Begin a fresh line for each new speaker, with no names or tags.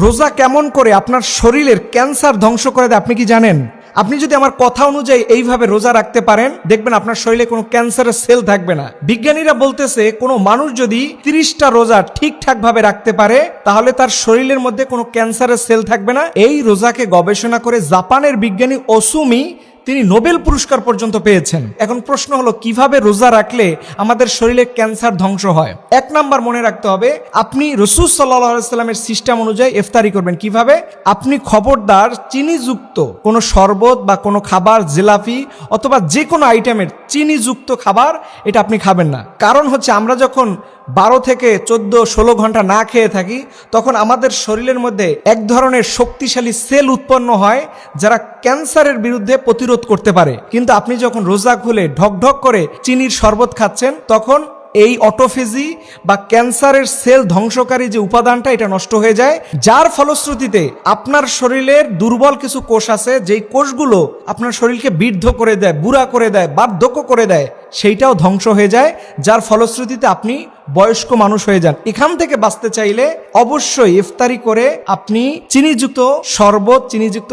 রোজা কেমন করে আপনার শরীরের ক্যান্সার ধ্বংস করে দেয় আপনি কি জানেন? আপনি যদি আমার কথা অনুযায়ী এইভাবে রোজা রাখতে পারেন, দেখবেন আপনার শরীরে কোনো ক্যান্সারের সেল থাকবে না। বিজ্ঞানীরা বলতেছে কোনো মানুষ যদি 30টা রোজা ঠিকঠাক ভাবে রাখতে পারে তাহলে তার শরীরের মধ্যে কোনো ক্যান্সারের সেল থাকবে না। এই রোজাকে গবেষণা করে জাপানের বিজ্ঞানী ওসুমি তিনি নোবেল পুরস্কার পর্যন্ত পেয়েছেন। এখন প্রশ্ন হলো কিভাবে রোজা রাখলে আমাদের শরীরে ক্যান্সার ধ্বংস হয়। 1 নাম্বার মনে রাখতে হবে, আপনি রাসূল সাল্লাল্লাহু আলাইহি সাল্লামের সিস্টেম অনুযায়ী ইফতারি করবেন। কিভাবে? আপনি খবরদার চিনিযুক্ত কোনো শরবত বা কোনো খাবার, জিলাপি অথবা যে কোনো আইটেমের চিনিযুক্ত খাবার এটা আপনি খাবেন না। কারণ হচ্ছে আমরা যখন 12 থেকে 14-16 ঘন্টা না খেয়ে থাকি তখন আমাদের শরীরের মধ্যে এক ধরনের শক্তিশালী সেল উৎপন্ন হয় যারা ক্যান্সারের বিরুদ্ধে প্রতিরোধ করতে পারে। কিন্তু আপনি যখন রোজা খুলে ঢকঢক করে চিনির শরবত খাচ্ছেন তখন এই অটোফেজি বা ক্যান্সারের সেল ধ্বংসকারী যে উপাদানটা এটা নষ্ট হয়ে যায়, যার ফলশ্রুতিতে আপনার শরীরের দুর্বল কিছু কোষ আছে যেই কোষগুলো আপনার শরীরকে বৃদ্ধ করে দেয়, বুড়া করে দেয়, বার্ধক্য করে দেয়, সেইটাও ধ্বংস হয়ে যায়, যার ফলশ্রুতিতে আপনি বয়স্ক মানুষ হয়ে যান। এখান থেকে বাঁচতে চাইলে অবশ্যই ইফতারি করে আপনি চিনিযুক্ত শরবত, চিনিযুক্ত